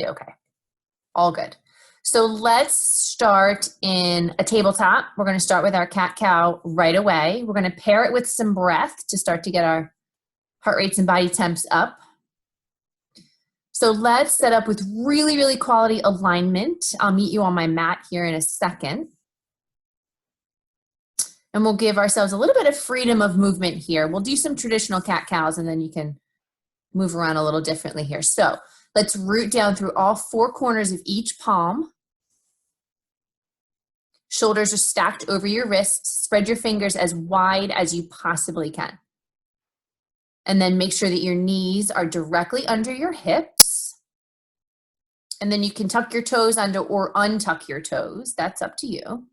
totally okay. All good. So let's start in a tabletop. We're going to start with our cat-cow right away. We're going to pair it with some breath to start to get our heart rates and body temps up. So let's set up with really, really quality alignment. I'll meet you on my mat here in a second. And we'll give ourselves a little bit of freedom of movement here. We'll do some traditional cat-cows and then you can move around a little differently here. So let's root down through all 4 corners of each palm. Shoulders are stacked over your wrists. Spread your fingers as wide as you possibly can. And then make sure that your knees are directly under your hips. And then you can tuck your toes under or untuck your toes. That's up to you.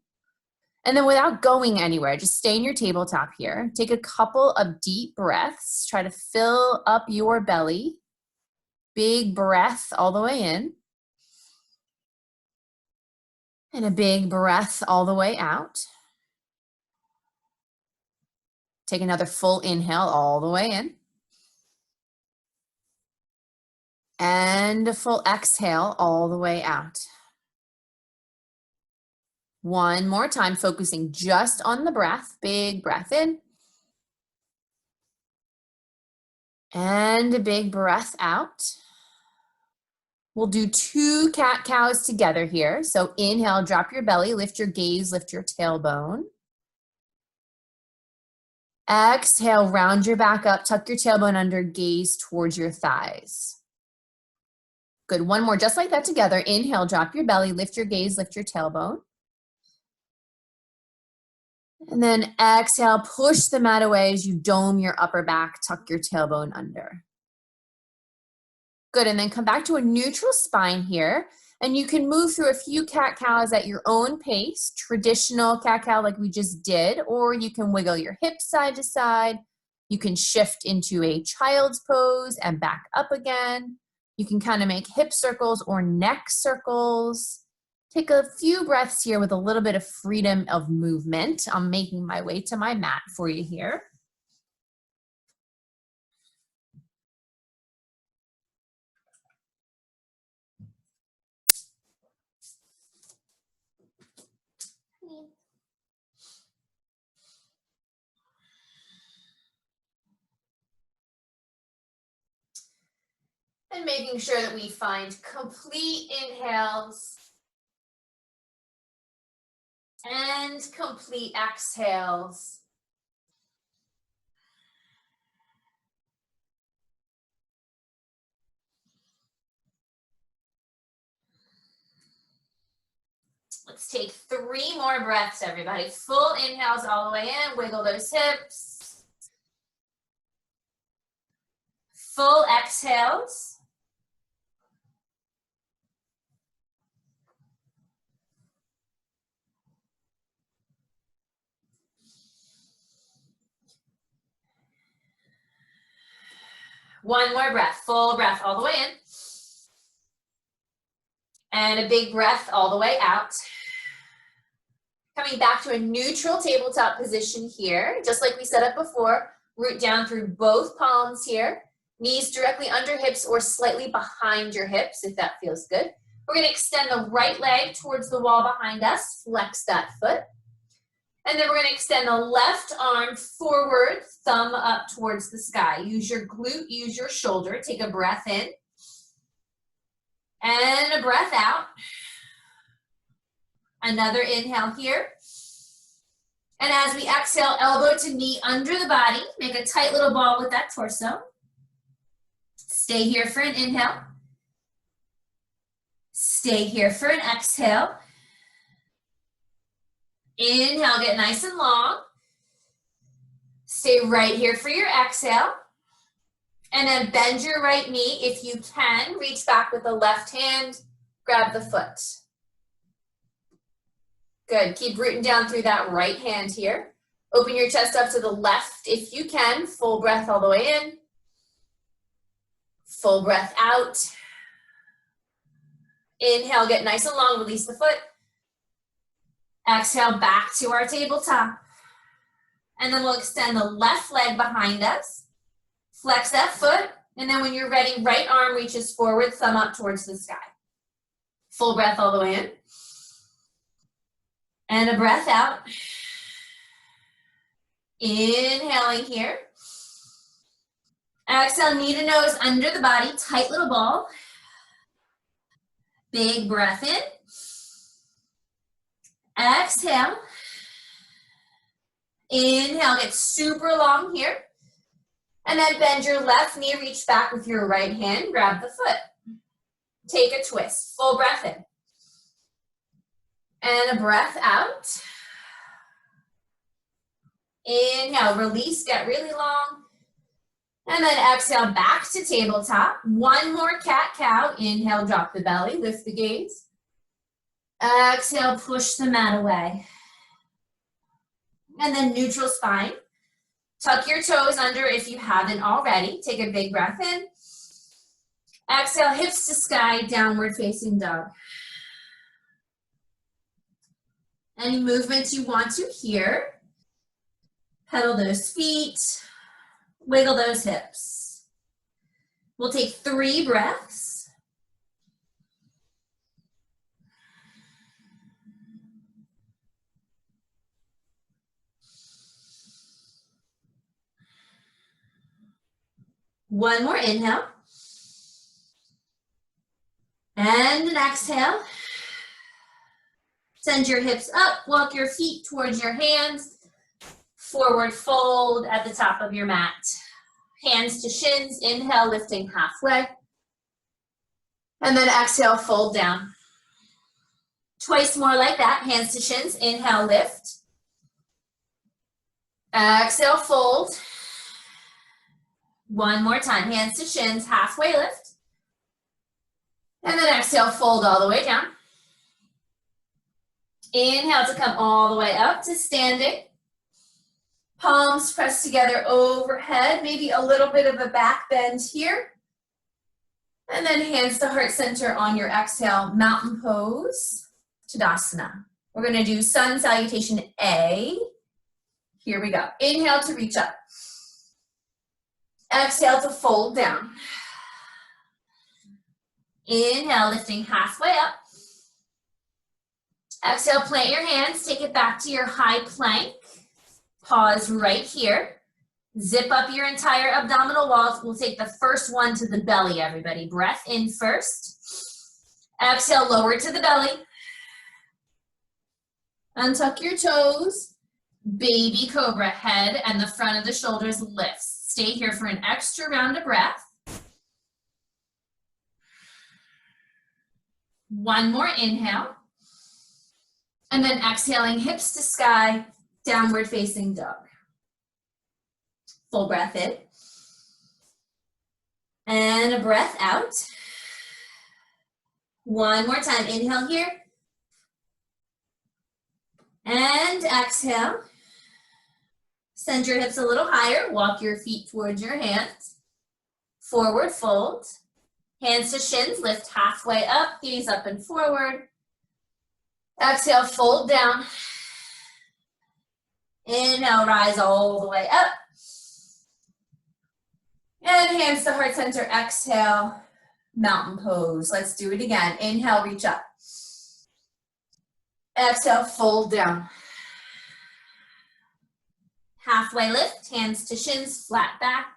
And then without going anywhere, just stay in your tabletop here. Take a couple of deep breaths. Try to fill up your belly. Big breath all the way in. And a big breath all the way out. Take another full inhale all the way in. And a full exhale all the way out. One more time, focusing just on the breath. Big breath in. And a big breath out. We'll do 2 cat-cows together here. So inhale, drop your belly, lift your gaze, lift your tailbone. Exhale, round your back up, tuck your tailbone under, gaze towards your thighs. Good, one more, just like that together. Inhale, drop your belly, lift your gaze, lift your tailbone. And then exhale, push the mat away as you dome your upper back, tuck your tailbone under. Good, and then come back to a neutral spine here. And you can move through a few cat-cows at your own pace, traditional cat-cow like we just did, or you can wiggle your hips side to side. You can shift into a child's pose and back up again. You can kind of make hip circles or neck circles. Take a few breaths here with a little bit of freedom of movement. I'm making my way to my mat for you here. And making sure that we find complete inhales and complete exhales. Let's take 3 more breaths, everybody. Full inhales all the way in. Wiggle those hips. Full exhales. One more breath. Full breath all the way in. And a big breath all the way out. Coming back to a neutral tabletop position here, just like we set up before. Root down through both palms here. Knees directly under hips or slightly behind your hips, if that feels good. We're going to extend the right leg towards the wall behind us. Flex that foot. And then we're going to extend the left arm forward, thumb up towards the sky. Use your glute, use your shoulder. Take a breath in. And a breath out. Another inhale here. And as we exhale, elbow to knee under the body. Make a tight little ball with that torso. Stay here for an inhale. Stay here for an exhale. Inhale, get nice and long. Stay right here for your exhale. And then bend your right knee. If you can, reach back with the left hand, grab the foot. Good, keep rooting down through that right hand here. Open your chest up to the left if you can. Full breath all the way in. Full breath out. Inhale, get nice and long, release the foot. Exhale, back to our tabletop. And then we'll extend the left leg behind us. Flex that foot. And then when you're ready, right arm reaches forward, thumb up towards the sky. Full breath all the way in. And a breath out. Inhaling here. Exhale, knee to nose under the body, tight little ball. Big breath in. Exhale. Inhale, get super long here. And then bend your left knee, reach back with your right hand, grab the foot. Take a twist, full breath in. And a breath out. Inhale, release, get really long. And then exhale, back to tabletop. One more cat-cow. Inhale, drop the belly, lift the gaze. Exhale, push the mat away. And then neutral spine. Tuck your toes under if you haven't already. Take a big breath in. Exhale, hips to sky, downward facing dog. Any movements you want to here. Pedal those feet. Wiggle those hips. We'll take 3 breaths. One more inhale. And an exhale. Send your hips up, walk your feet towards your hands. Forward fold at the top of your mat. Hands to shins, inhale, lifting halfway. And then exhale, fold down. Twice more like that, hands to shins, inhale, lift. Exhale, fold. One more time, hands to shins, halfway lift. And then exhale, fold all the way down. Inhale to come all the way up to standing. Palms pressed together overhead, maybe a little bit of a back bend here. And then hands to heart center on your exhale, mountain pose, Tadasana. We're gonna do sun salutation A. Here we go. Inhale to reach up. Exhale to fold down. Inhale, lifting halfway up. Exhale, plant your hands, take it back to your high plank. Pause right here. Zip up your entire abdominal wall. We'll take the first one to the belly, everybody. Breath in first. Exhale, lower to the belly. Untuck your toes. Baby cobra, head and the front of the shoulders lifts. Stay here for an extra round of breath. One more inhale. And then exhaling, hips to sky, downward facing dog. Full breath in. And a breath out. One more time, inhale here. And exhale. Send your hips a little higher, walk your feet towards your hands. Forward fold. Hands to shins, lift halfway up, gaze up and forward. Exhale, fold down. Inhale, rise all the way up. And hands to heart center, exhale, mountain pose. Let's do it again. Inhale, reach up. Exhale, fold down. Halfway lift, hands to shins, flat back.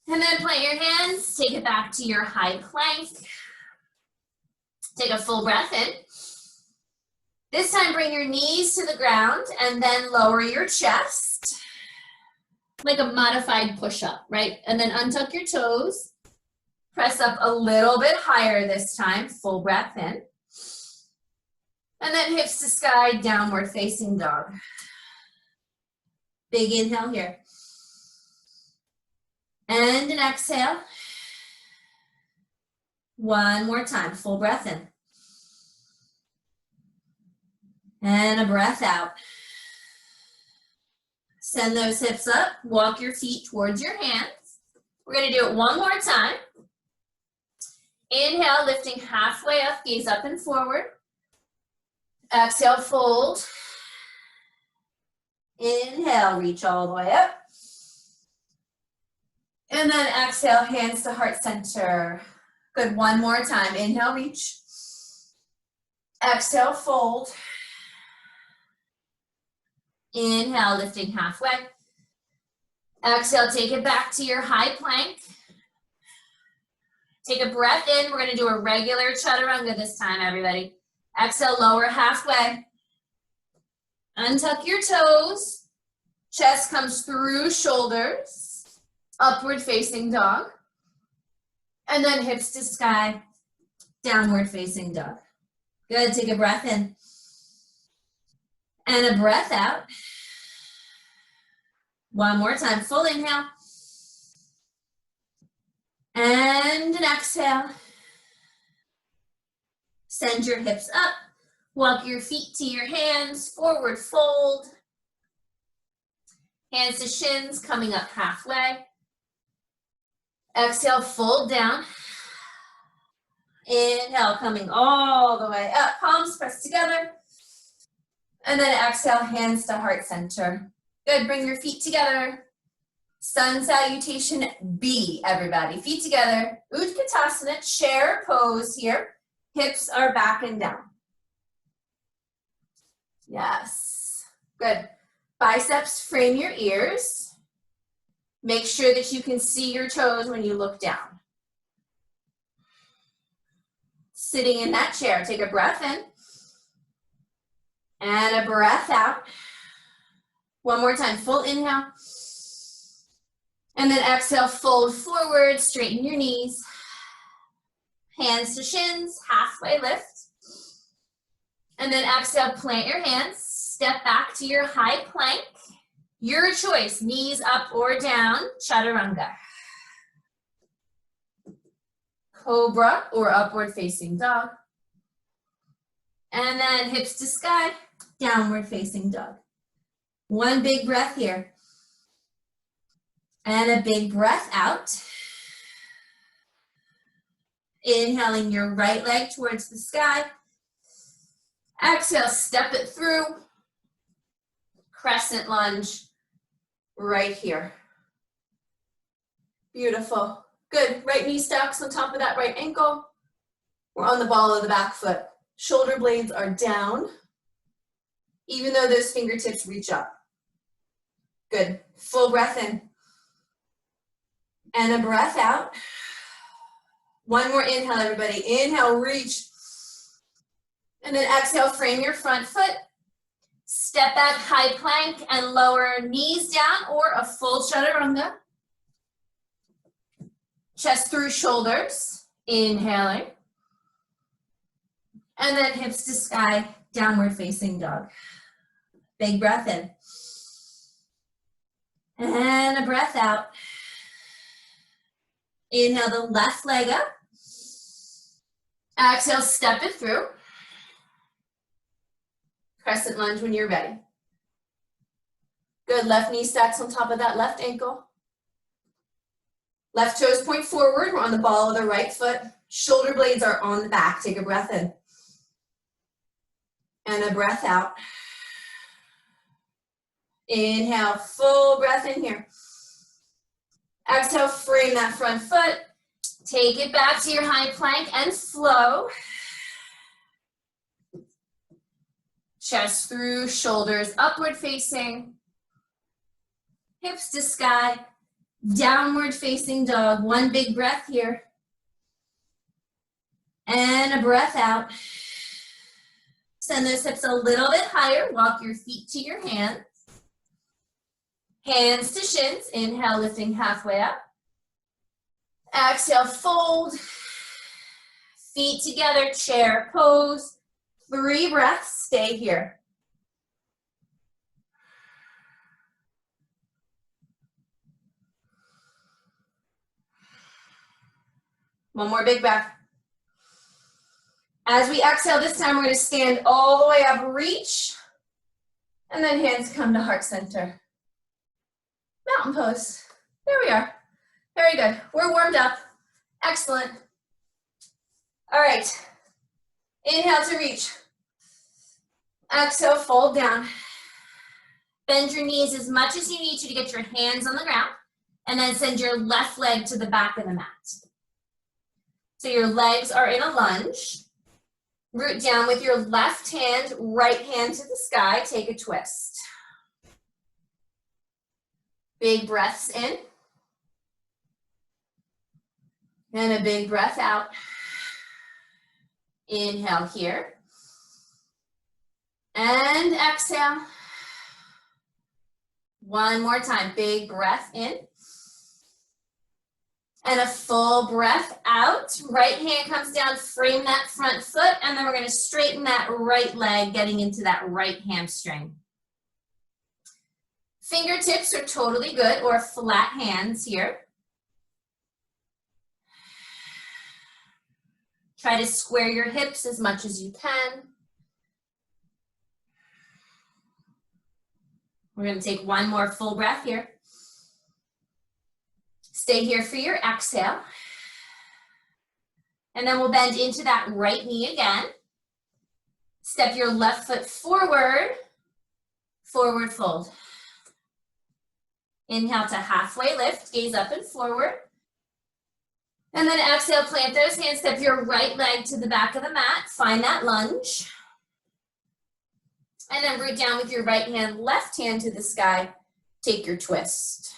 And then plant your hands, take it back to your high plank. Take a full breath in. This time bring your knees to the ground and then lower your chest. Like a modified push-up, right? And then untuck your toes. Press up a little bit higher this time, full breath in. And then hips to sky, downward facing dog. Big inhale here. And an exhale. One more time, full breath in. And a breath out. Send those hips up, walk your feet towards your hands. We're gonna do it one more time. Inhale, lifting halfway up, gaze up and forward. Exhale, fold. Inhale, reach all the way up. And then exhale, hands to heart center. Good, one more time. Inhale, reach. Exhale, fold. Inhale, lifting halfway. Exhale, take it back to your high plank. Take a breath in. We're going to do a regular chaturanga this time, everybody. Exhale, lower halfway. Untuck your toes. Chest comes through shoulders. Upward facing dog. And then hips to sky. Downward facing dog. Good. Take a breath in. And a breath out. One more time. Full inhale. And an exhale. Send your hips up. Walk your feet to your hands. Forward fold. Hands to shins, coming up halfway. Exhale, fold down. Inhale, coming all the way up. Palms pressed together. And then exhale, hands to heart center. Good, bring your feet together. Sun salutation B, everybody. Feet together. Utkatasana, chair pose here. Hips are back and down. Yes, good. Biceps frame your ears. Make sure that you can see your toes when you look down. Sitting in that chair, take a breath in. And a breath out. One more time, full inhale. And then exhale, fold forward, straighten your knees. Hands to shins, halfway lift. And then exhale, plant your hands. Step back to your high plank. Your choice, knees up or down, chaturanga. Cobra or upward facing dog. And then hips to sky, downward facing dog. One big breath here. And a big breath out. Inhaling your right leg towards the sky. Exhale, step it through. Crescent lunge right here. Beautiful. Good. Right knee stacks on top of that right ankle. We're on the ball of the back foot. Shoulder blades are down, even though those fingertips reach up. Good. Full breath in. And a breath out. One more inhale, everybody. Inhale, reach. And then exhale, frame your front foot. Step back, high plank, and lower knees down, or a full chaturanga. Chest through shoulders, inhaling. And then hips to sky, downward facing dog. Big breath in. And a breath out. Inhale the left leg up. Exhale, step it through. Crescent lunge when you're ready. Good, left knee stacks on top of that left ankle. Left toes point forward, we're on the ball of the right foot. Shoulder blades are on the back, take a breath in. And a breath out. Inhale, full breath in here. Exhale, frame that front foot. Take it back to your high plank and flow. Chest through, shoulders upward facing. Hips to sky, downward facing dog. One big breath here. And a breath out. Send those hips a little bit higher. Walk your feet to your hands. Hands to shins. Inhale, lifting halfway up. Exhale, fold. Feet together, chair pose. 3 breaths, stay here. One more big breath. As we exhale this time, we're going to stand all the way up, reach, and then hands come to heart center. Mountain pose. There we are. Very good. We're warmed up. Excellent. All right. Inhale to reach. Exhale, fold down. Bend your knees as much as you need to get your hands on the ground, and then send your left leg to the back of the mat. So your legs are in a lunge. Root down with your left hand, right hand to the sky. Take a twist. Big breaths in. And a big breath out. Inhale here. And exhale. One more time. Big breath in. And a full breath out. Right hand comes down, frame that front foot, and then we're going to straighten that right leg, getting into that right hamstring. Fingertips are totally good, or flat hands here. Try to square your hips as much as you can. We're going to take one more full breath here. Stay here for your exhale. And then we'll bend into that right knee again. Step your left foot forward, forward fold. Inhale to halfway lift, gaze up and forward. And then exhale, plant those hands, step your right leg to the back of the mat, find that lunge. And then root down with your right hand, left hand to the sky, take your twist.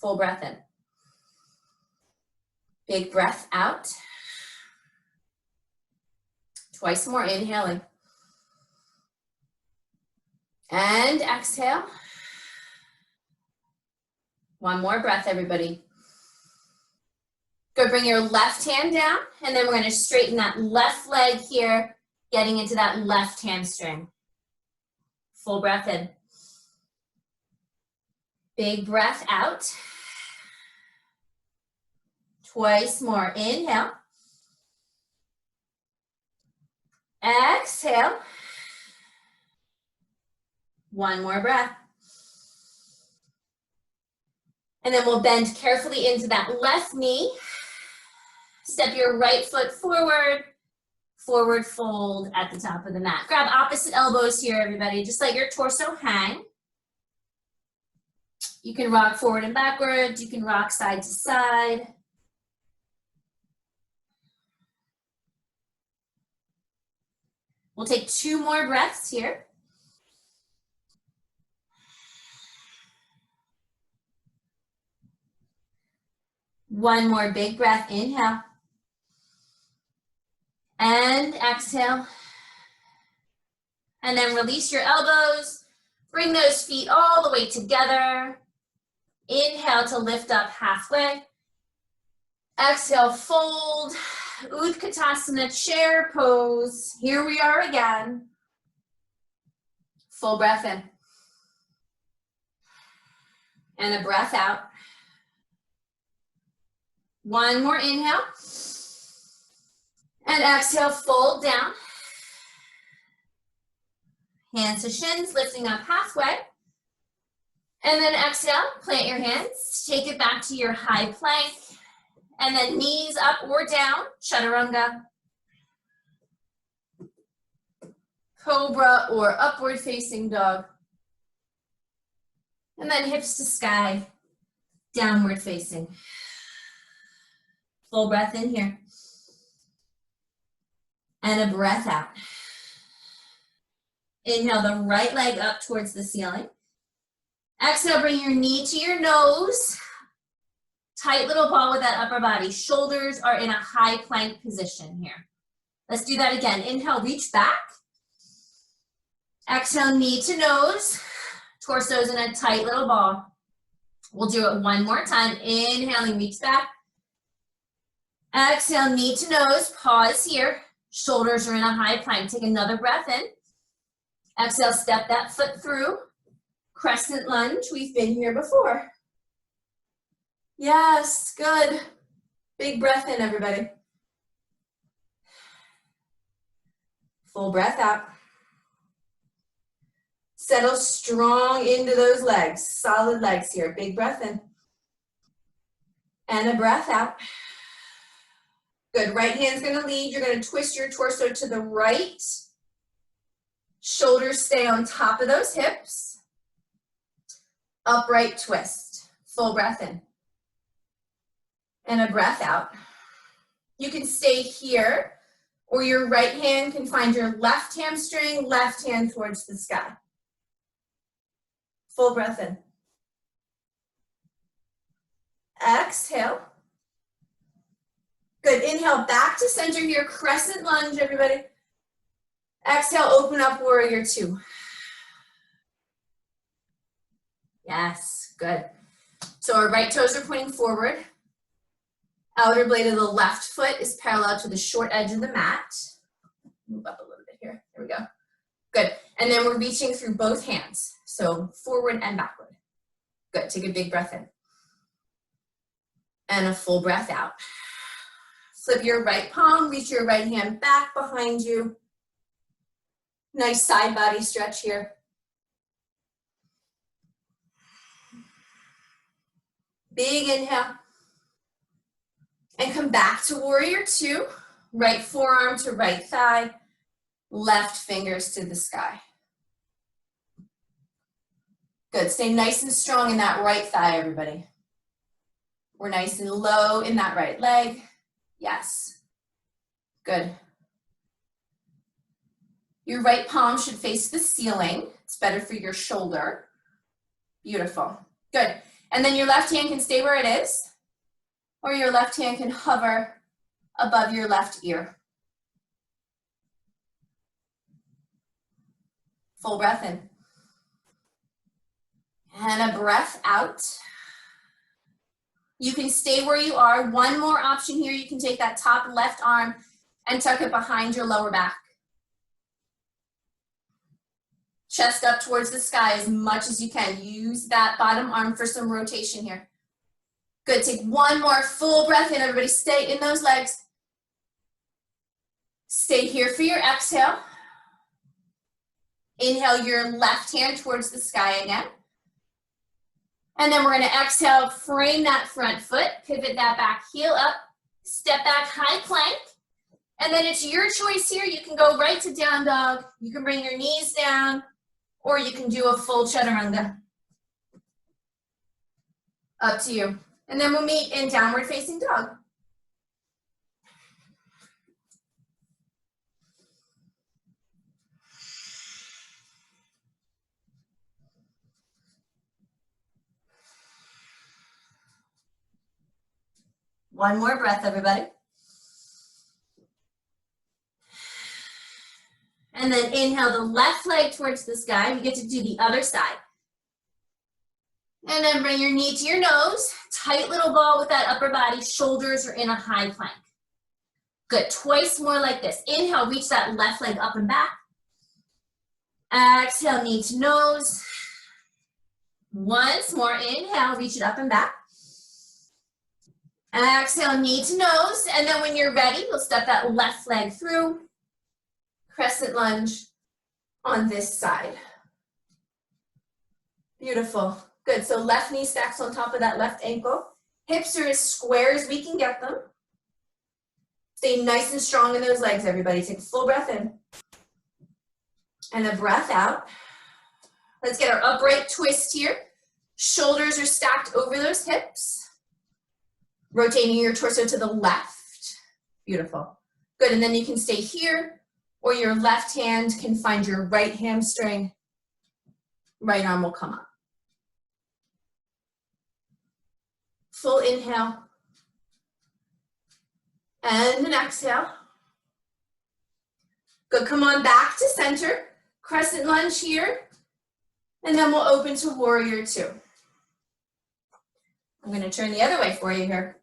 Full breath in. Big breath out. Twice more, inhaling. And exhale. One more breath, everybody. Go bring your left hand down, and then we're going to straighten that left leg here, getting into that left hamstring. Full breath in. Big breath out. Twice more. Inhale. Exhale. One more breath. And then we'll bend carefully into that left knee. Step your right foot forward. Forward fold at the top of the mat. Grab opposite elbows here, everybody. Just let your torso hang. You can rock forward and backwards. You can rock side to side. We'll take two more breaths here. One more big breath. Inhale. And exhale. And then release your elbows. Bring those feet all the way together. Inhale to lift up halfway. Exhale, fold. Utkatasana, chair pose. Here we are again. Full breath in. And a breath out. One more inhale. And exhale, fold down. Hands to shins, lifting up halfway. And then exhale, plant your hands. Take it back to your high plank. And then knees up or down, chaturanga. Cobra or upward facing dog. And then hips to sky, downward facing. Full breath in here. And a breath out. Inhale the right leg up towards the ceiling. Exhale, bring your knee to your nose. Tight little ball with that upper body. Shoulders are in a high plank position here. Let's do that again. Inhale, reach back. Exhale, knee to nose. Torso's in a tight little ball. We'll do it one more time. Inhaling, reach back. Exhale, knee to nose. Pause here. Shoulders are in a high plank. Take another breath in. Exhale, step that foot through. Crescent lunge. We've been here before. Yes, good. Big breath in, everybody. Full breath out. Settle strong into those legs. Solid legs here. Big breath in. And a breath out. Good. Right hand's going to lead. You're going to twist your torso to the right. Shoulders stay on top of those hips. Upright twist. Full breath in. And a breath out. You can stay here or your right hand can find your left hamstring, left hand towards the sky. Full breath in. Exhale. Good, inhale, back to center here, crescent lunge, everybody. Exhale, open up, warrior two. Yes, good. So our right toes are pointing forward. Outer blade of the left foot is parallel to the short edge of the mat. Move up a little bit here, there we go. Good, and then we're reaching through both hands. So forward and backward. Good, take a big breath in. And a full breath out. Flip your right palm, reach your right hand back behind you. Nice side body stretch here. Big inhale. And come back to warrior two. Right forearm to right thigh. Left fingers to the sky. Good, stay nice and strong in that right thigh, everybody. We're nice and low in that right leg. Yes, good. Your right palm should face the ceiling. It's better for your shoulder. Beautiful, good. And then your left hand can stay where it is, or your left hand can hover above your left ear. Full breath in. And a breath out. You can stay where you are. One more option here. You can take that top left arm and tuck it behind your lower back. Chest up towards the sky as much as you can. Use that bottom arm for some rotation here. Good, take one more full breath in. Everybody stay in those legs. Stay here for your exhale. Inhale your left hand towards the sky again. And then we're gonna exhale, frame that front foot, pivot that back heel up, step back, high plank. And then it's your choice here. You can go right to down dog. You can bring your knees down, or you can do a full chaturanga. Up to you. And then we'll meet in downward facing dog. One more breath, everybody. And then inhale the left leg towards the sky. You get to do the other side. And then bring your knee to your nose. Tight little ball with that upper body. Shoulders are in a high plank. Good, twice more like this. Inhale, reach that left leg up and back. Exhale, knee to nose. Once more, inhale, reach it up and back. Exhale, knee to nose. And then when you're ready, you'll step that left leg through. Crescent lunge on this side. Beautiful. Good, so left knee stacks on top of that left ankle. Hips are as square as we can get them. Stay nice and strong in those legs, everybody. Take a full breath in. And a breath out. Let's get our upright twist here. Shoulders are stacked over those hips. Rotating your torso to the left. Beautiful. Good, and then you can stay here, or your left hand can find your right hamstring. Right arm will come up. Full inhale. And an exhale. Good, come on back to center. Crescent lunge here. And then we'll open to warrior two. I'm gonna turn the other way for you here.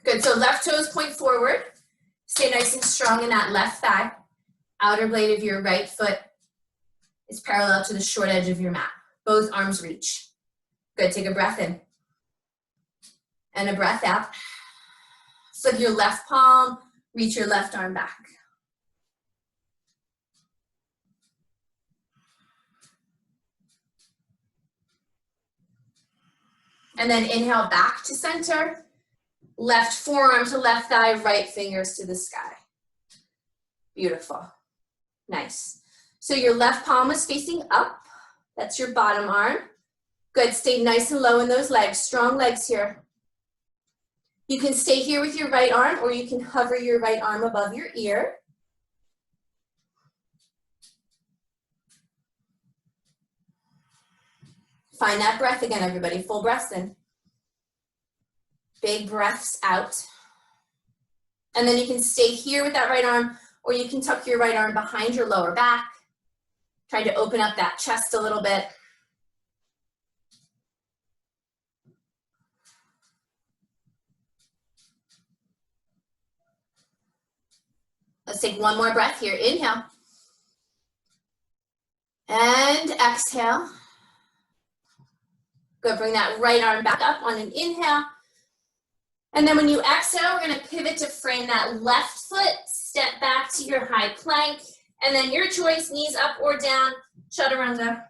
Good, so left toes point forward. Stay nice and strong in that left thigh. Outer blade of your right foot is parallel to the short edge of your mat. Both arms reach. Good, take a breath in. And a breath out. Flip your left palm, reach your left arm back. And then inhale back to center. Left forearm to left thigh, right fingers to the sky. Beautiful. Nice. So your left palm is facing up. That's your bottom arm. Good, stay nice and low in those legs. Strong legs here. You can stay here with your right arm, or you can hover your right arm above your ear. Find that breath again, everybody. Full breaths in. Big breaths out. And then you can stay here with that right arm, or you can tuck your right arm behind your lower back. Try to open up that chest a little bit. Let's take one more breath here. Inhale. And exhale. Good, bring that right arm back up on an inhale. And then when you exhale, we're gonna pivot to frame that left foot, step back to your high plank, and then your choice, knees up or down, chaturanga.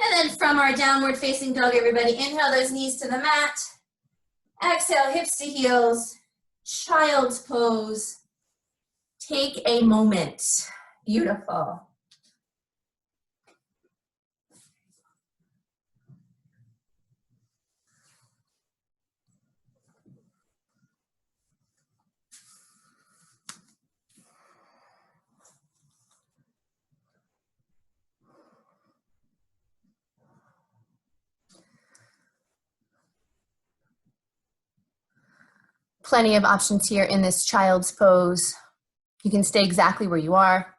And then from our downward facing dog, everybody, inhale those knees to the mat. Exhale, hips to heels, child's pose. Take a moment. Beautiful. Plenty of options here in this child's pose. You can stay exactly where you are.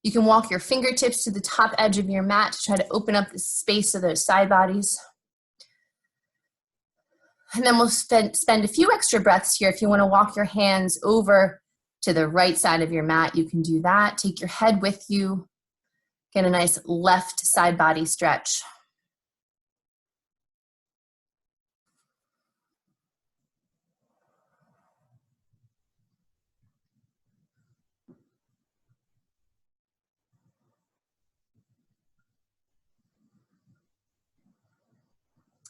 You can walk your fingertips to the top edge of your mat to try to open up the space of those side bodies. And then we'll spend a few extra breaths here. If you want to walk your hands over to the right side of your mat, you can do that. Take your head with you. Get a nice left side body stretch.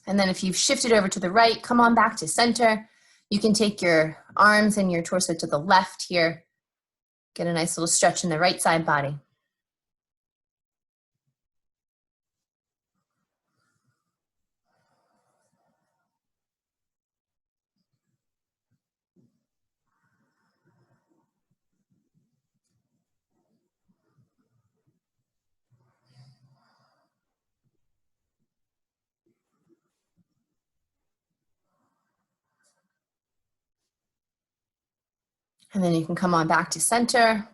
And then if you've shifted over to the right, come on back to center. You can take your arms and your torso to the left here. Get a nice little stretch in the right side body. And then you can come on back to center.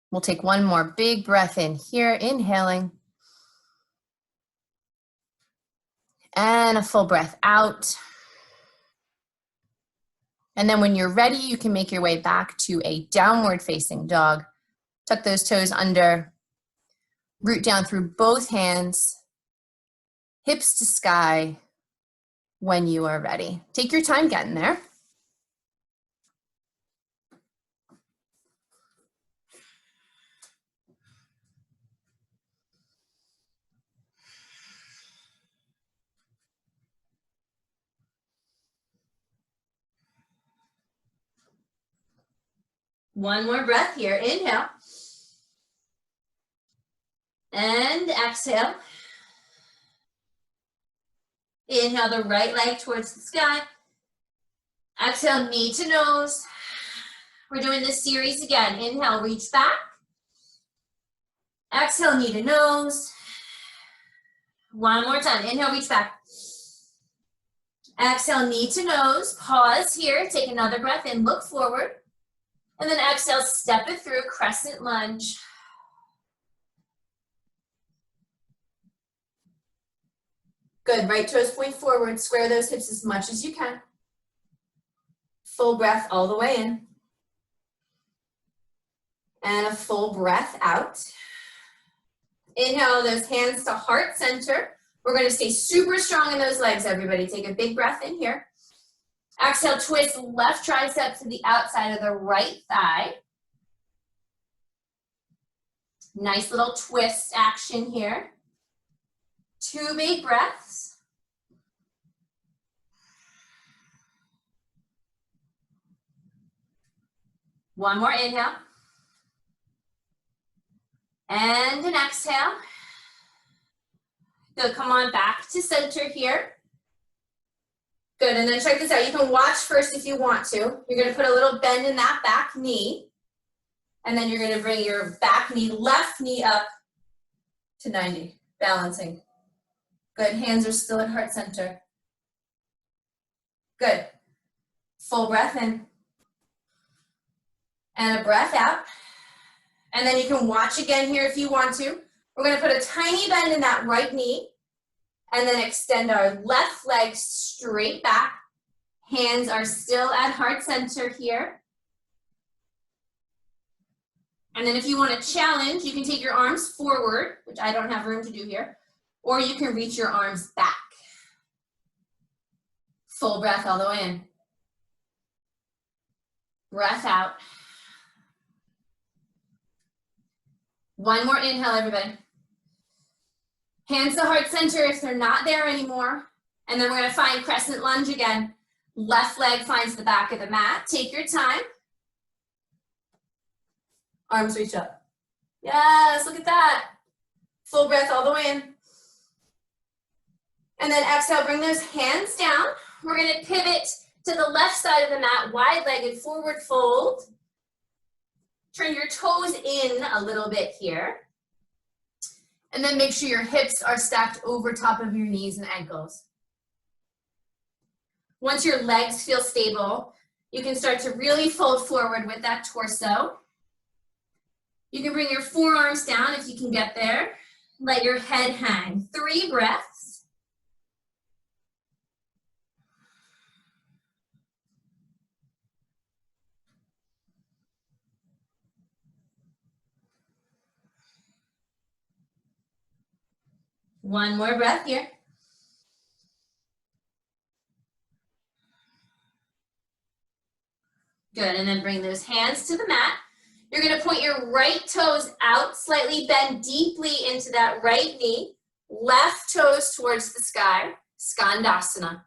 We'll take one more big breath in here, inhaling. And a full breath out. And then when you're ready, you can make your way back to a downward facing dog. Tuck those toes under. Root down through both hands. Hips to sky when you are ready. Take your time getting there. One more breath here. Inhale. And exhale. Inhale the right leg towards the sky. Exhale, knee to nose. We're doing this series again. Inhale, reach back. Exhale, knee to nose. One more time. Inhale, reach back. Exhale, knee to nose. Pause here. Take another breath in. Look forward. And then exhale, step it through, crescent lunge. Good. Right toes point forward. Square those hips as much as you can. Full breath all the way in. And a full breath out. Inhale those hands to heart center. We're going to stay super strong in those legs, everybody. Take a big breath in here. Exhale, twist left tricep to the outside of the right thigh. Nice little twist action here. 2 big breaths. One more inhale. And an exhale. Good, come on back to center here. Good, and then check this out. You can watch first if you want to. You're gonna put a little bend in that back knee. And then you're gonna bring your back knee, left knee up to 90, balancing. Good, hands are still at heart center. Good. Full breath in. And a breath out. And then you can watch again here if you want to. We're gonna put a tiny bend in that right knee and then extend our left leg straight back. Hands are still at heart center here. And then if you want to challenge, you can take your arms forward, which I don't have room to do here, or you can reach your arms back. Full breath all the way in. Breath out. One more inhale, everybody. Hands to heart center if they're not there anymore. And then we're gonna find crescent lunge again. Left leg finds the back of the mat. Take your time. Arms reach up. Yes, look at that. Full breath all the way in. And then exhale, bring those hands down. We're gonna pivot to the left side of the mat, wide-legged forward fold. Turn your toes in a little bit here. And then make sure your hips are stacked over top of your knees and ankles. Once your legs feel stable, you can start to really fold forward with that torso. You can bring your forearms down if you can get there. Let your head hang. 3 breaths. One more breath here. Good, and then bring those hands to the mat. You're gonna point your right toes out, slightly bend deeply into that right knee, left toes towards the sky, Skandasana.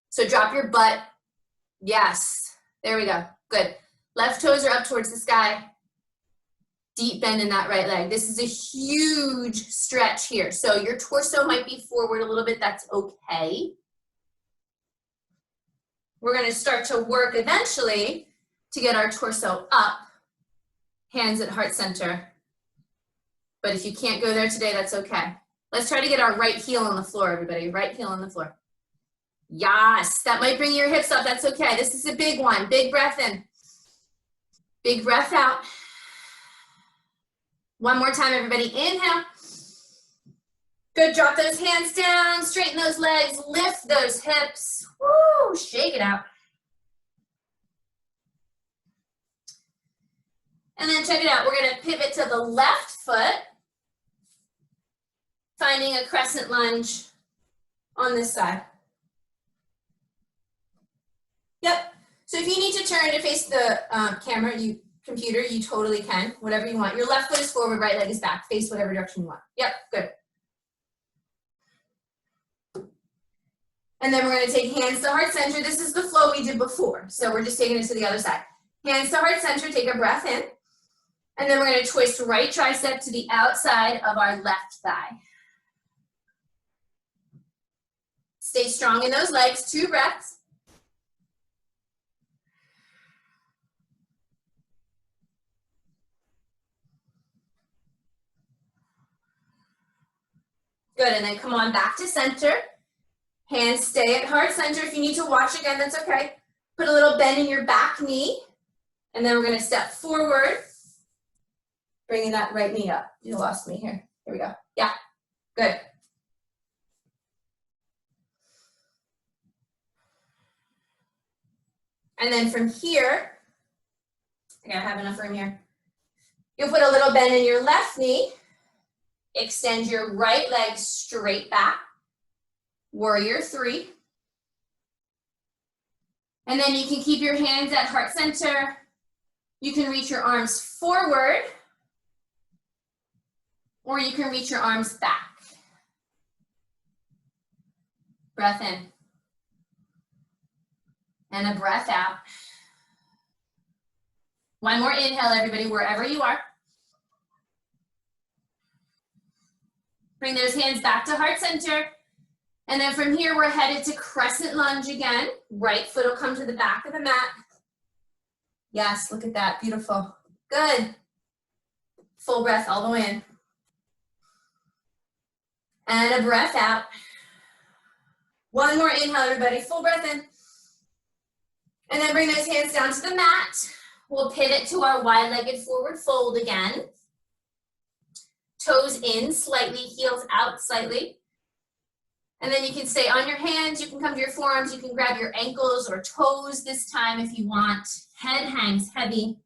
So drop your butt, yes, there we go, good. Left toes are up towards the sky, deep bend in that right leg. This is a huge stretch here. So your torso might be forward a little bit, that's okay. We're gonna start to work eventually to get our torso up, hands at heart center. But if you can't go there today, that's okay. Let's try to get our right heel on the floor, everybody. Right heel on the floor. Yes, that might bring your hips up, that's okay. This is a big one, big breath in. Big breath out. One more time, everybody, inhale. Good, drop those hands down, straighten those legs, lift those hips. Woo, shake it out. And then check it out, we're gonna pivot to the left foot, finding a crescent lunge on this side. Yep, so if you need to turn to face the camera, computer, you totally can, whatever you want. Your left foot is forward, right leg is back, face whatever direction you want. Yep, good. And then we're gonna take hands to heart center. This is the flow we did before, so we're just taking it to the other side. Hands to heart center, take a breath in. And then we're gonna twist right tricep to the outside of our left thigh. Stay strong in those legs, 2 breaths. Good, and then come on back to center. Hands stay at heart center. If you need to watch again, that's okay. Put a little bend in your back knee. And then we're gonna step forward, bringing that right knee up. You lost me here. Here we go. Yeah, good. And then from here, I gotta have enough room here. You'll put a little bend in your left knee. Extend your right leg straight back. Warrior 3. And then you can keep your hands at heart center. You can reach your arms forward, or you can reach your arms back. Breath in. And a breath out. One more inhale, everybody, wherever you are. Bring those hands back to heart center. And then from here, we're headed to crescent lunge again. Right foot will come to the back of the mat. Yes, look at that, beautiful. Good. Full breath all the way in. And a breath out. One more inhale, everybody, full breath in. And then bring those hands down to the mat. We'll pivot to our wide-legged forward fold again. Toes in slightly, heels out slightly. And then you can stay on your hands, you can come to your forearms, you can grab your ankles or toes this time if you want. Head hangs heavy.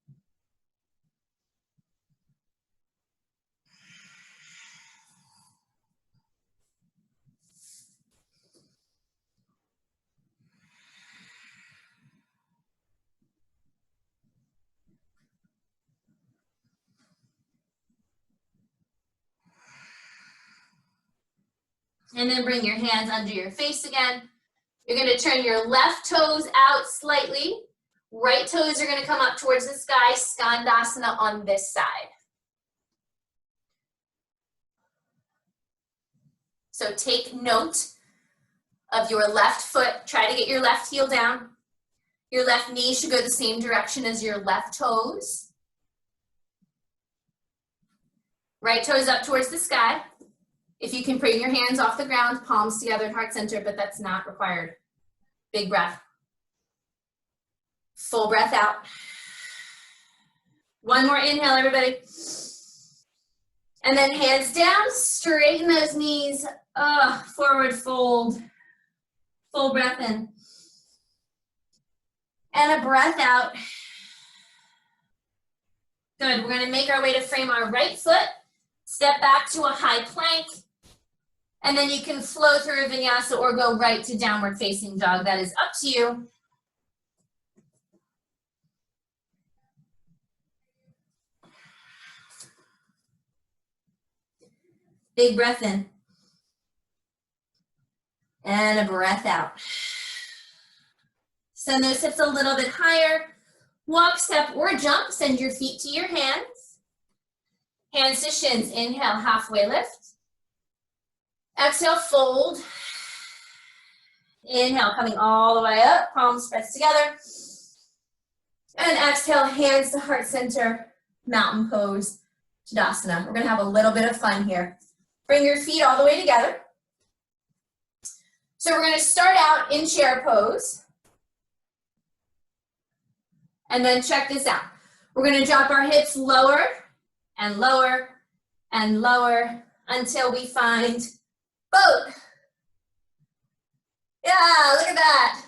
And then bring your hands under your face again. You're going to turn your left toes out slightly. Right toes are going to come up towards the sky, Skandasana on this side. So take note of your left foot. Try to get your left heel down. Your left knee should go the same direction as your left toes. Right toes up towards the sky. If you can bring your hands off the ground, palms together at heart center, but that's not required. Big breath. Full breath out. One more inhale, everybody. And then hands down, straighten those knees, forward fold. Full breath in. And a breath out. Good, we're gonna make our way to frame our right foot. Step back to a high plank. And then you can flow through a vinyasa or go right to downward facing dog. That is up to you. Big breath in. And a breath out. Send those hips a little bit higher. Walk, step, or jump. Send your feet to your hands. Hands to shins. Inhale, halfway lift. Exhale, fold. Inhale, coming all the way up, palms pressed together. And exhale, hands to heart center, mountain pose, Tadasana. We're gonna have a little bit of fun here. Bring your feet all the way together. So we're gonna start out in chair pose. And then check this out. We're gonna drop our hips lower and lower and lower until we find boat. Yeah, look at that.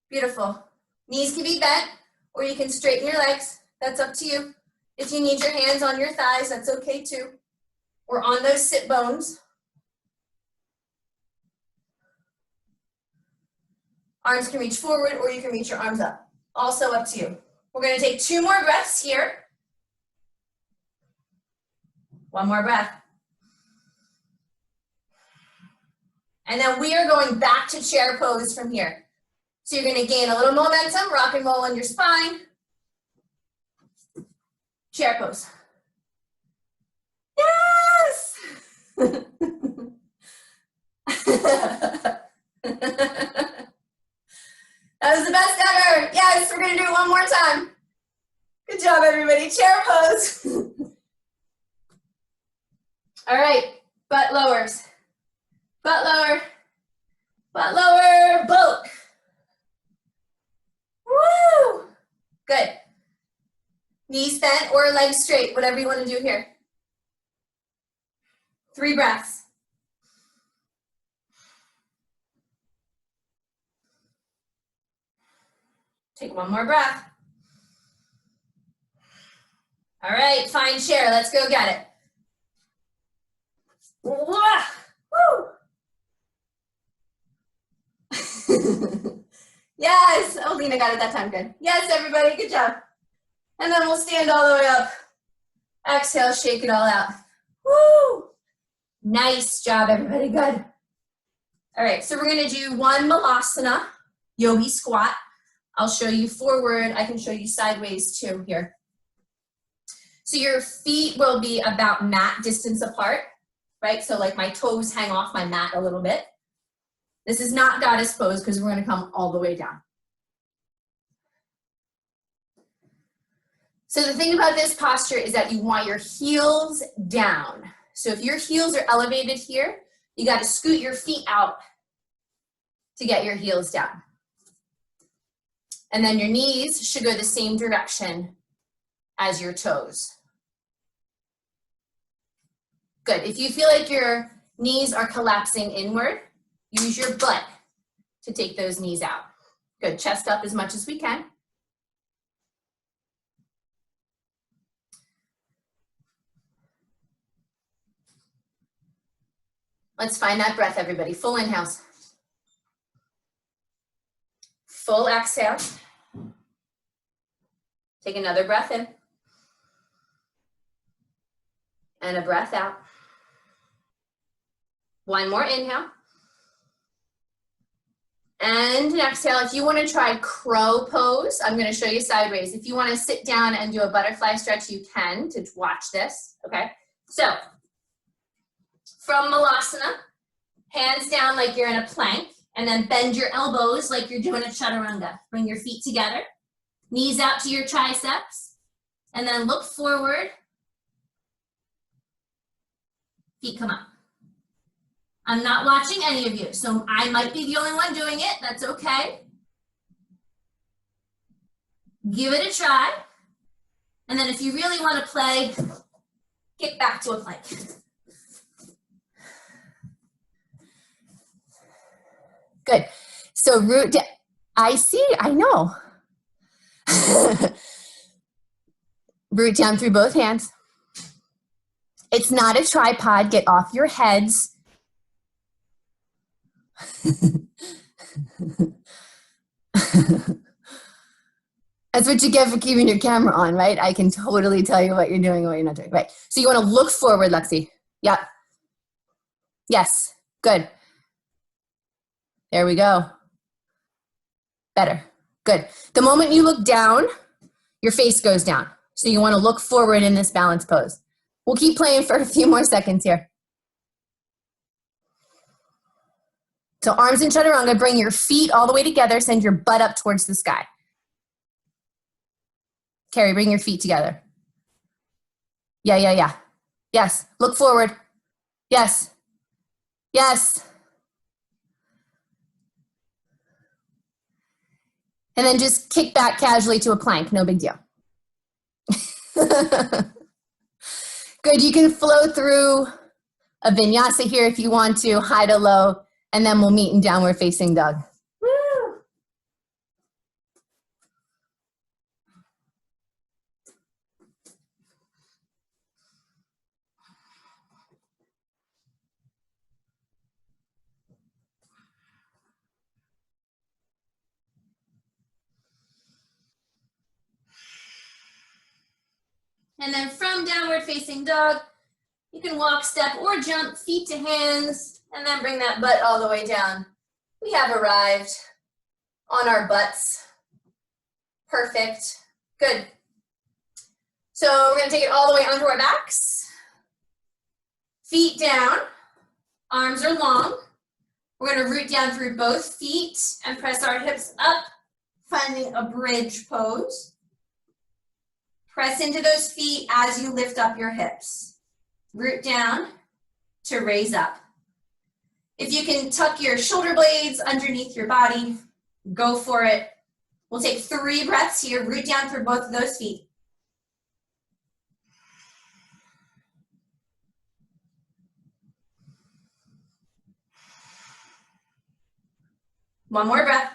Beautiful. Knees can be bent, or you can straighten your legs. That's up to you. If you need your hands on your thighs, that's okay too. Or on those sit bones. Arms can reach forward, or you can reach your arms up. Also up to you. We're gonna take 2 more breaths here. One more breath. And then we are going back to chair pose from here. So you're gonna gain a little momentum, rock and roll on your spine. Chair pose. Yes! That was the best ever. Yes, we're gonna do it one more time. Good job, everybody. Chair pose. All right, butt lowers. Butt lower, boat. Woo! Good. Knees bent or legs straight, whatever you want to do here. 3 breaths. Take 1 more breath. All right, find chair, let's go get it. Woo! Yes, oh, Lena got it that time, good. Yes, everybody, good job. And then we'll stand all the way up. Exhale, shake it all out. Woo! Nice job, everybody, good. All right, so we're gonna do 1 Malasana, yogi squat. I'll show you forward, I can show you sideways too here. So your feet will be about mat distance apart, right? So like my toes hang off my mat a little bit. This is not goddess pose because we're going to come all the way down. So the thing about this posture is that you want your heels down. So if your heels are elevated here, you got to scoot your feet out to get your heels down. And then your knees should go the same direction as your toes. Good. If you feel like your knees are collapsing inward, use your butt to take those knees out. Good. Chest up as much as we can. Let's find that breath, everybody. Full inhales. Full exhale. Take another breath in. And a breath out. One more inhale. And an exhale. If you want to try crow pose, I'm going to show you sideways. If you want to sit down and do a butterfly stretch, you can to watch this. Okay. So from Malasana, hands down like you're in a plank, and then bend your elbows like you're doing a chaturanga. Bring your feet together, knees out to your triceps, and then look forward. Feet come up. I'm not watching any of you, so I might be the only one doing it. That's okay. Give it a try. And then if you really want to play, get back to a plank. Good. So root down. I see, I know. Root down through both hands. It's not a tripod. Get off your heads. That's what you get for keeping your camera on, right? I can totally tell you what you're doing and what you're not doing. Right. So you want to look forward, Lexi. Yep. Yes. Good. There we go. Better. Good. The moment you look down, your face goes down. So you want to look forward in this balance pose. We'll keep playing for a few more seconds here. So arms in chaturanga, bring your feet all the way together, send your butt up towards the sky. Carrie, bring your feet together. Yeah. Yes, look forward. Yes. And then just kick back casually to a plank, no big deal. Good, you can flow through a vinyasa here if you want to, high to low, and then we'll meet in downward facing dog. Woo! And then from downward facing dog, you can walk, step, or jump, feet to hands, and then bring that butt all the way down. We have arrived on our butts. Perfect. Good. So we're going to take it all the way onto our backs. Feet down. Arms are long. We're going to root down through both feet and press our hips up, finding a bridge pose. Press into those feet as you lift up your hips. Root down to raise up. If you can tuck your shoulder blades underneath your body, go for it. We'll take 3 breaths here. Root down through both of those feet. One more breath.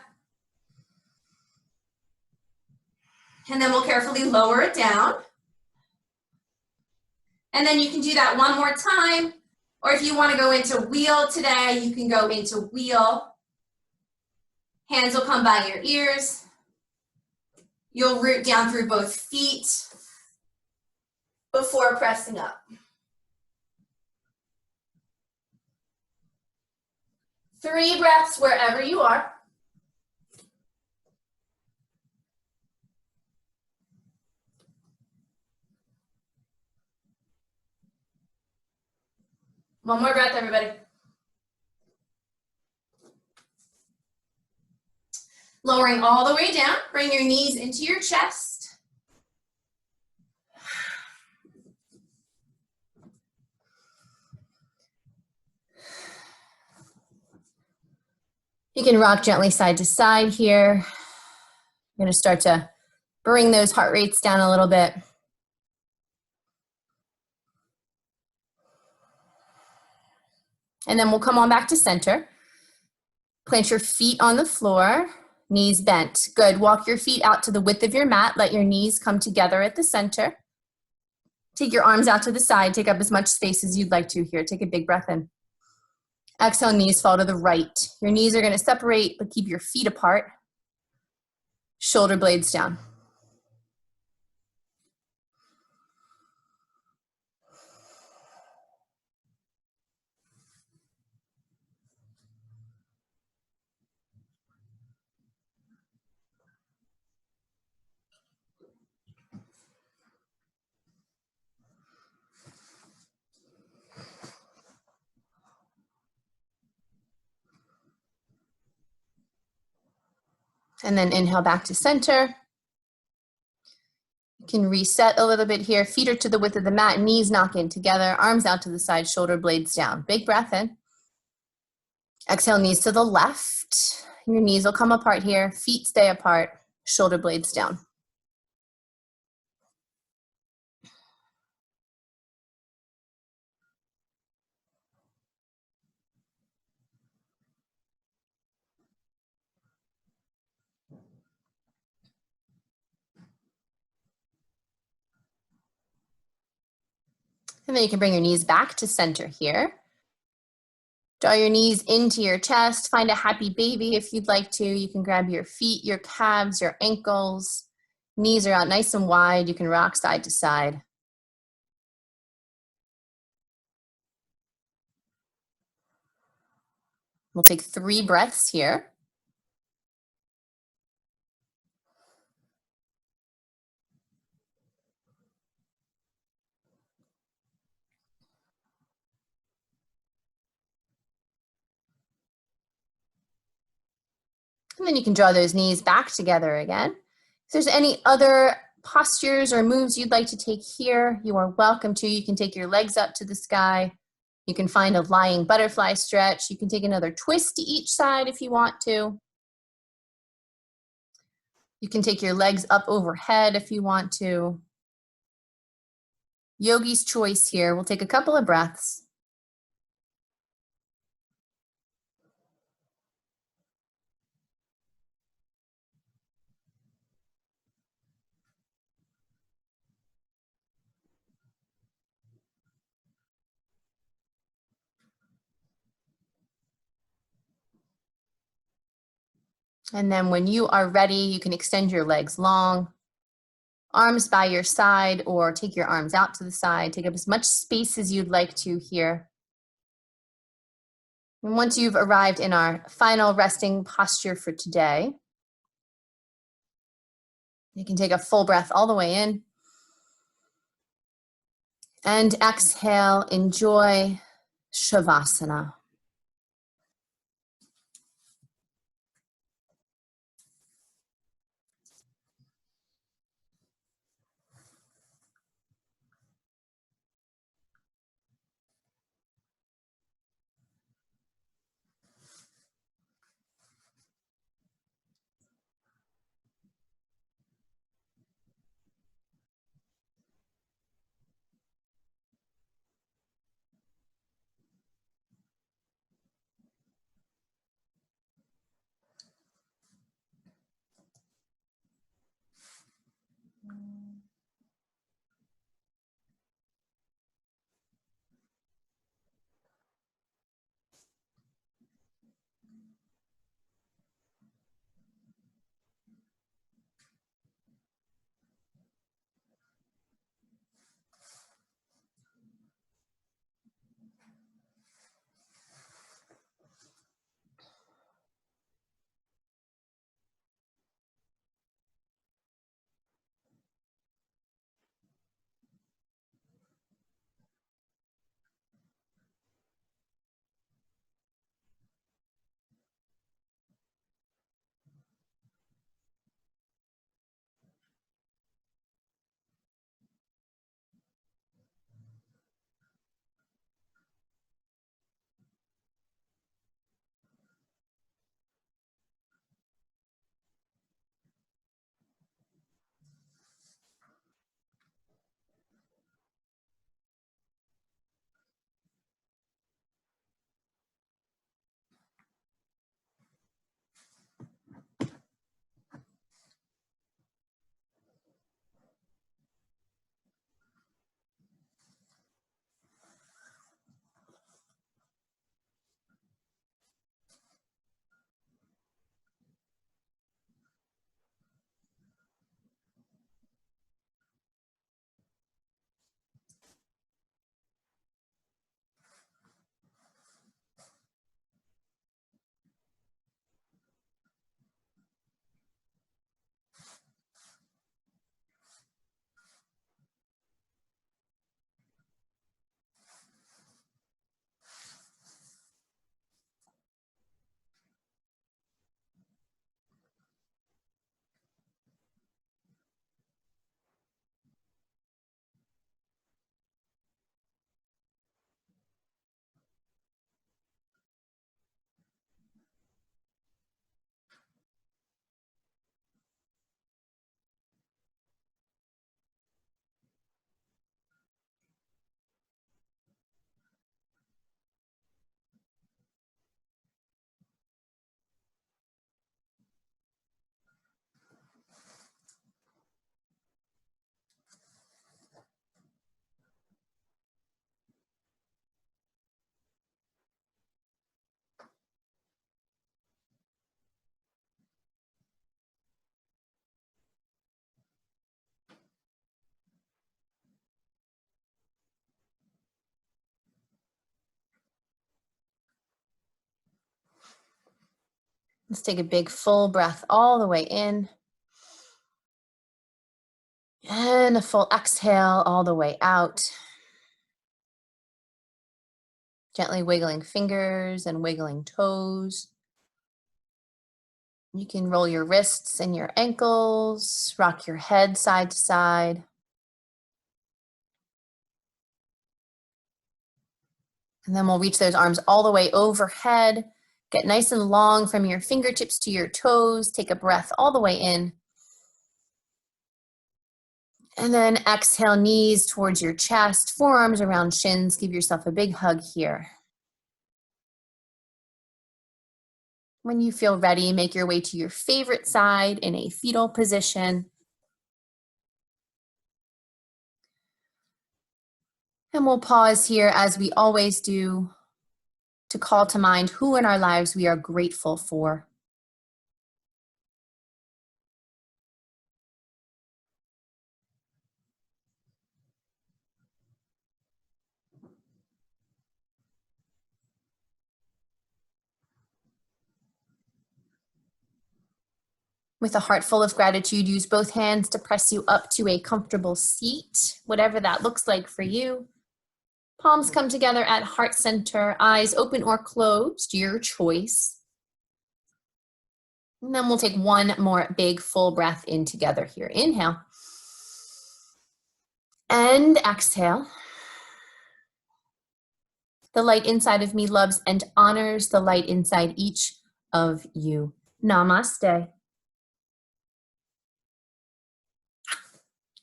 And then we'll carefully lower it down. And then you can do that one more time. Or if you want to go into wheel today, you can go into wheel. Hands will come by your ears. You'll root down through both feet before pressing up. 3 breaths wherever you are. One more breath, everybody. Lowering all the way down, bring your knees into your chest. You can rock gently side to side here. I'm going to start to bring those heart rates down a little bit. And then we'll come on back to center. Plant your feet on the floor, knees bent. Good. Walk your feet out to the width of your mat. Let your knees come together at the center. Take your arms out to the side. Take up as much space as you'd like to here. Take a big breath in. Exhale, knees fall to the right. Your knees are going to separate, but keep your feet apart. Shoulder blades down. And then inhale back to center. You can reset a little bit here. Feet are to the width of the mat, knees knock in together, arms out to the side, shoulder blades down. Big breath in. Exhale, knees to the left. Your knees will come apart here. Feet stay apart, shoulder blades down. And then you can bring your knees back to center here. Draw your knees into your chest. Find a happy baby if you'd like to. You can grab your feet, your calves, your ankles. Knees are out nice and wide. You can rock side to side. We'll take 3 breaths here. And then you can draw those knees back together again. If there's any other postures or moves you'd like to take here, you are welcome to. You can take your legs up to the sky. You can find a lying butterfly stretch. You can take another twist to each side if you want to. You can take your legs up overhead if you want to. Yogi's choice here. We'll take a couple of breaths. And then when you are ready, you can extend your legs long, arms by your side, or take your arms out to the side. Take up as much space as you'd like to here. And once you've arrived in our final resting posture for today, you can take a full breath all the way in. And exhale, enjoy Shavasana. Let's take a big full breath all the way in. And a full exhale all the way out. Gently wiggling fingers and wiggling toes. You can roll your wrists and your ankles, rock your head side to side. And then we'll reach those arms all the way overhead. Get nice and long from your fingertips to your toes. Take a breath all the way in. And then exhale, knees towards your chest, forearms around shins. Give yourself a big hug here. When you feel ready, make your way to your favorite side in a fetal position. And we'll pause here as we always do to call to mind who in our lives we are grateful for. With a heart full of gratitude, use both hands to press you up to a comfortable seat, whatever that looks like for you. Palms come together at heart center, eyes open or closed, your choice. And then we'll take one more big full breath in together here. Inhale. And exhale. The light inside of me loves and honors the light inside each of you. Namaste.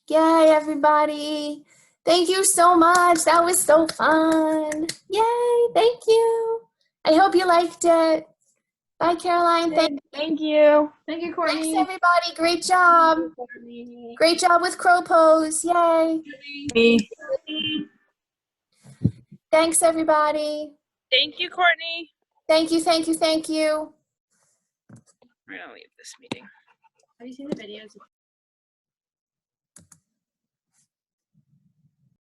Yay, everybody. Thank you so much. That was so fun. Yay, thank you. I hope you liked it. Bye, Caroline. Thank you. Thank you, Courtney. Thanks, everybody. Great job. Great job with crow pose. Yay. Thanks, everybody. Thank you, Courtney. Thank you, thank you, thank you. We're gonna leave this meeting. Have you seen the videos?